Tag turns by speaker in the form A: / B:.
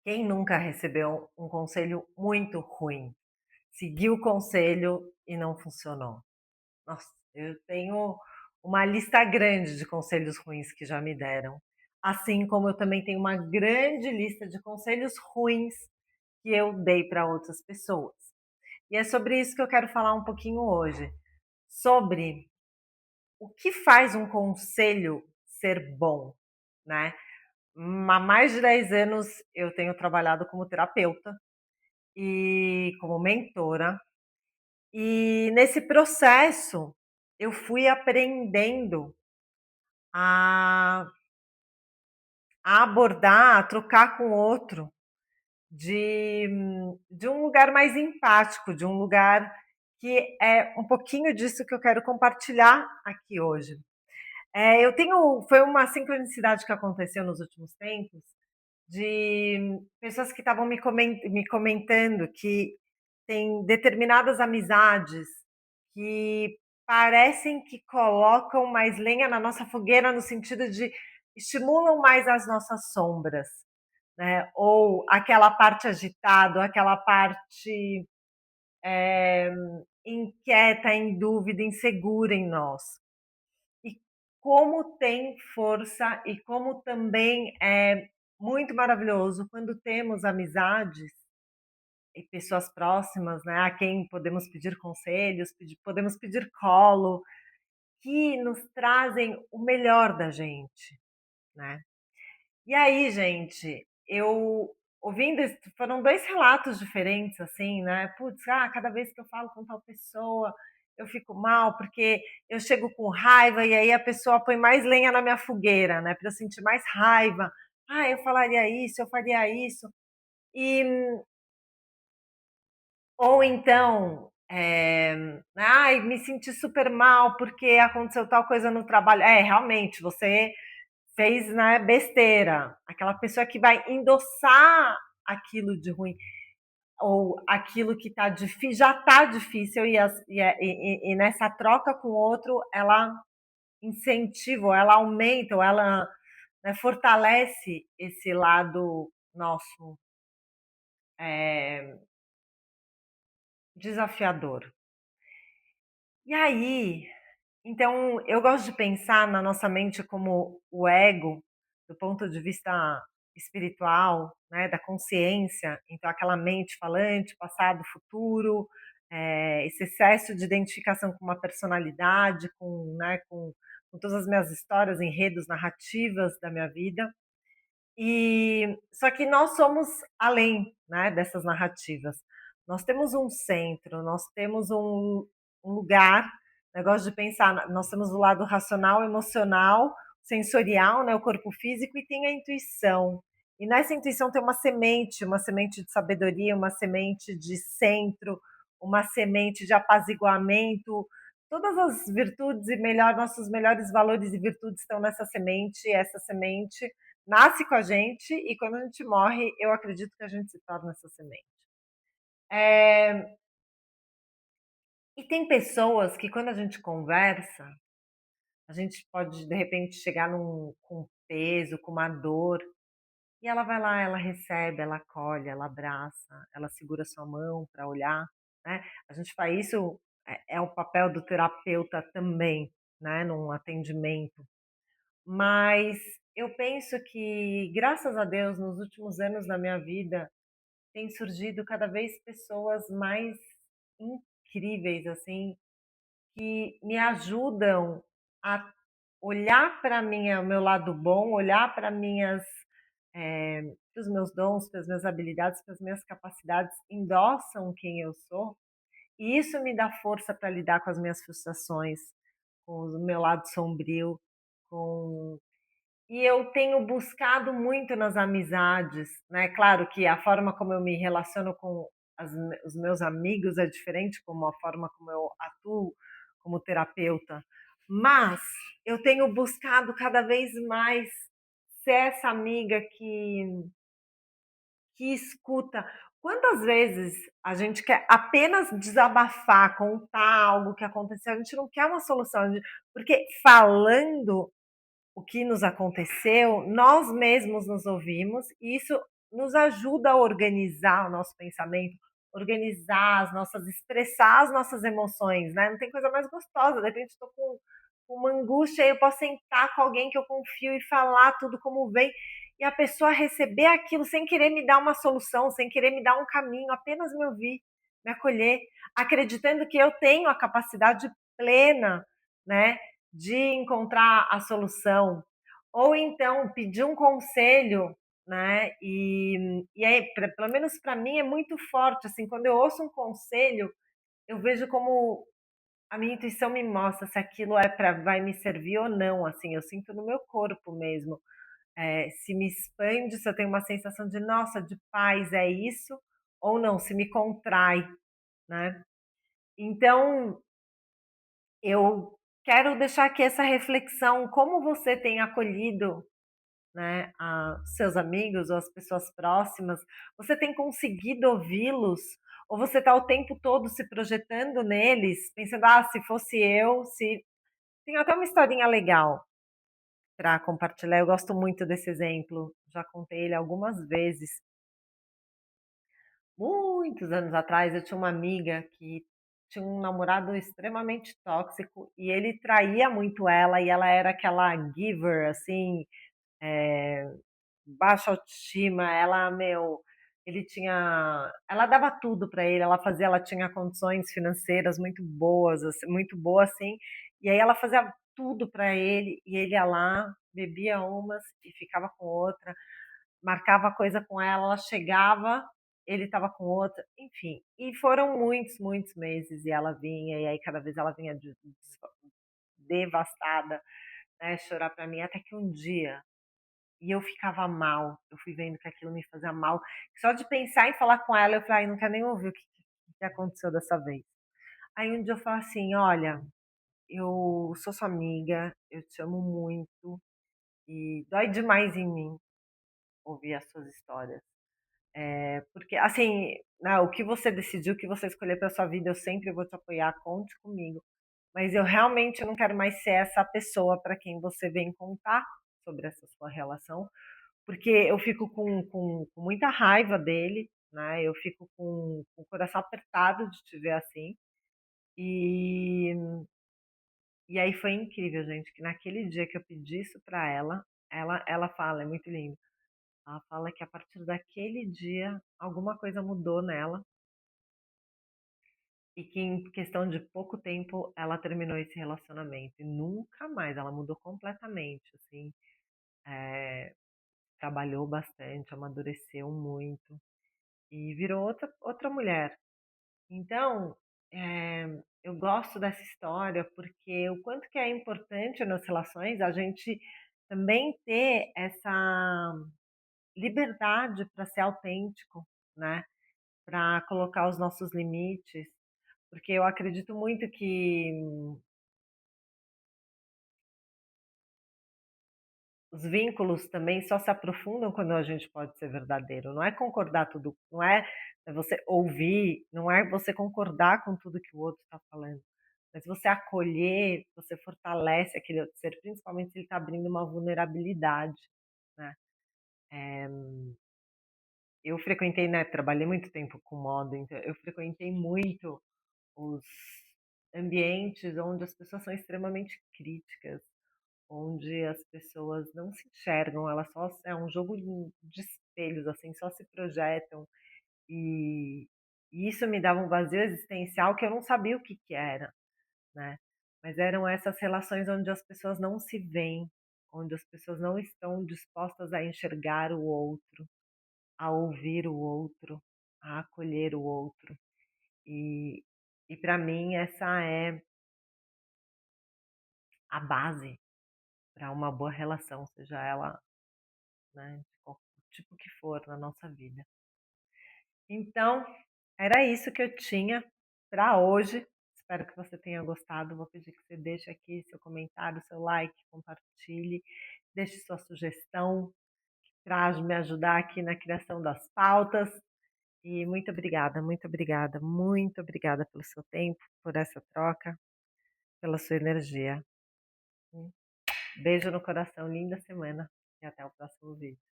A: Quem nunca recebeu um conselho muito ruim? Seguiu o conselho e não funcionou. Nossa, eu tenho uma lista grande de conselhos ruins que já me deram, assim como eu também tenho uma grande lista de conselhos ruins que eu dei para outras pessoas. E é sobre isso que eu quero falar um pouquinho hoje, sobre o que faz um conselho ser bom, né. Há mais de 10 anos eu tenho trabalhado como terapeuta e como mentora, e nesse processo eu fui aprendendo a abordar, a trocar com o outro de um lugar mais empático, de um lugar que é um pouquinho disso que eu quero compartilhar aqui hoje. Eu tenho foi uma sincronicidade que aconteceu nos últimos tempos, de pessoas que estavam me comentando que tem determinadas amizades que parecem que colocam mais lenha na nossa fogueira, no sentido de estimulam mais as nossas sombras, né? Ou aquela parte agitada, aquela parte eh, inquieta, em dúvida, insegura em nós. E como tem força e como também é muito maravilhoso quando temos amizades e pessoas próximas, né, a quem podemos pedir conselhos, podemos pedir colo, que nos trazem o melhor da gente, né. E aí, gente, eu ouvindo esse foram 2 relatos diferentes, assim, né, "Putz, cada vez que eu falo com tal pessoa, eu fico mal, porque eu chego com raiva e aí a pessoa põe mais lenha na minha fogueira, né, para eu sentir mais raiva. Ah, eu falaria isso, eu faria isso". E ou então, "Ai, me senti super mal porque aconteceu tal coisa no trabalho". É, realmente, você fez, né, besteira. Aquela pessoa que vai endossar aquilo de ruim, ou aquilo que já tá difícil e nessa troca com o outro, ela incentiva, ou ela aumenta, ou ela, né, fortalece esse lado nosso, eh, desafiador. E aí, então, eu gosto de pensar na nossa mente como o ego, do ponto de vista espiritual, né, da consciência, então aquela mente falante, passado, futuro, esse excesso de identificação com uma personalidade, com todas as minhas histórias, enredos, narrativas da minha vida. E só que nós somos além, né, dessas narrativas. Nós temos um centro, nós temos um lugar, eu gosto de pensar, nós temos o lado racional, emocional, sensorial, né, o corpo físico, e tem a intuição. E nessa intuição tem uma semente de sabedoria, uma semente de centro, uma semente de apaziguamento. Todas as virtudes e nossos melhores valores e virtudes estão nessa semente, e essa semente nasce com a gente, e quando a gente morre, eu acredito que a gente se torna essa semente. Eh, e tem pessoas que quando a gente conversa, a gente pode de repente chegar com peso, com uma dor, e ela vai lá, ela recebe, ela acolhe, ela abraça, ela segura sua mão para olhar, né. A gente faz isso, é o papel do terapeuta também, né, num atendimento. Mas eu penso que, graças a Deus, nos últimos anos da minha vida, tem surgido cada vez pessoas mais incríveis, assim, que me ajudam a olhar para o meu lado bom, olhar para para os meus dons, para as minhas habilidades, para as minhas capacidades, endossam quem eu sou, e isso me dá força para lidar com as minhas frustrações, com o meu lado sombrio, com e eu tenho buscado muito nas amizades, né, claro que a forma como eu me relaciono com os meus amigos é diferente, como a forma como eu atuo como terapeuta, mas eu tenho buscado cada vez mais ser essa amiga que escuta. Quantas vezes a gente quer apenas desabafar, contar algo que aconteceu, a gente não quer uma solução, porque falando o que nos aconteceu, nós mesmos nos ouvimos, e isso nos ajuda a organizar o nosso pensamento, organizar as nossas expressar as nossas emoções, né, não tem coisa mais gostosa, de repente estou com uma angústia, aí eu posso sentar com alguém que eu confio e falar tudo como vem, e a pessoa receber aquilo sem querer me dar uma solução, sem querer me dar um caminho, apenas me ouvir, me acolher, acreditando que eu tenho a capacidade plena, né, de encontrar a solução. Ou então pedir um conselho, né? E aí, pelo menos para mim, é muito forte. Assim, quando eu ouço um conselho, eu vejo como a minha intuição me mostra se aquilo vai me servir ou não. Assim, eu sinto no meu corpo mesmo. Se me expande, se eu tenho uma sensação de nossa, de paz, é isso, ou não, se me contrai, né? Então, eu quero deixar aqui essa reflexão, como você tem acolhido, né, a seus amigos ou as pessoas próximas, você tem conseguido ouvi-los? Ou você está o tempo todo se projetando neles, pensando: "Ah, se fosse eu, se". Tem até uma historinha legal para compartilhar, eu gosto muito desse exemplo, já contei ele algumas vezes. Muitos anos atrás, eu tinha uma amiga que tinha um namorado extremamente tóxico e ele traía muito ela, e ela era aquela giver, assim, eh baixa autoestima, ele tinha ela dava tudo para ele, ela tinha condições financeiras muito boas, assim, muito boa, assim, e aí ela fazia tudo para ele, e ele ia lá, bebia umas e ficava com outra, marcava coisa com ela, ela chegava, ele estava com outra, enfim. E foram muitos, muitos meses, e ela vinha, e aí cada vez ela vinha devastada, né, chorar para mim, até que um dia e eu ficava mal, eu fui vendo que aquilo me fazia mal. Só de pensar em falar com ela, eu falei: "Ai, não quero nem ouvir o que aconteceu dessa vez". Aí um dia eu falo assim: "Olha, eu sou sua amiga, eu te amo muito e dói demais em mim ouvir as suas histórias. Porque, assim, né, o que você decidiu, o que você escolher para sua vida, eu sempre vou te apoiar, conte comigo. Mas eu realmente não quero mais ser essa pessoa para quem você vem contar sobre essa sua relação, porque eu fico com muita raiva dele, né, eu fico com o coração apertado de te ver assim. E e aí foi incrível, gente, que naquele dia que eu pedi isso pra ela, ela fala, é muito lindo, ela fala que a partir daquele dia alguma coisa mudou nela, e que em questão de pouco tempo ela terminou esse relacionamento e nunca mais, ela mudou completamente, assim, eh, trabalhou bastante, amadureceu muito. E virou outra mulher. Então, eu gosto dessa história, porque o quanto que é importante nas relações a gente também ter essa liberdade para ser autêntico, né, para colocar os nossos limites, porque eu acredito muito que os vínculos também só se aprofundam quando a gente pode ser verdadeiro, não é concordar tudo, não é você ouvir, não é você concordar com tudo que o outro está falando, mas você acolher, você fortalece aquele outro ser, principalmente se ele está abrindo uma vulnerabilidade, né. Eu frequentei, né, trabalhei muito tempo com moda, então eu frequentei muito os ambientes onde as pessoas são extremamente críticas, onde as pessoas não se enxergam, elas só é um jogo de espelhos, assim, só se projetam, e e isso me dava um vazio existencial que eu não sabia o que que era, né. Mas eram essas relações onde as pessoas não se veem, onde as pessoas não estão dispostas a enxergar o outro, a ouvir o outro, a acolher o outro. E e para mim essa é a base para uma boa relação, seja ela, né, de qual tipo que for na nossa vida. Então, era isso que eu tinha para hoje. Espero que você tenha gostado. Vou pedir que você deixe aqui seu comentário, seu like, compartilhe, deixe sua sugestão para me ajudar aqui na criação das pautas. E muito obrigada, muito obrigada, muito obrigada pelo seu tempo, por essa troca, pela sua energia. Beijo no coração, linda semana e até o próximo vídeo.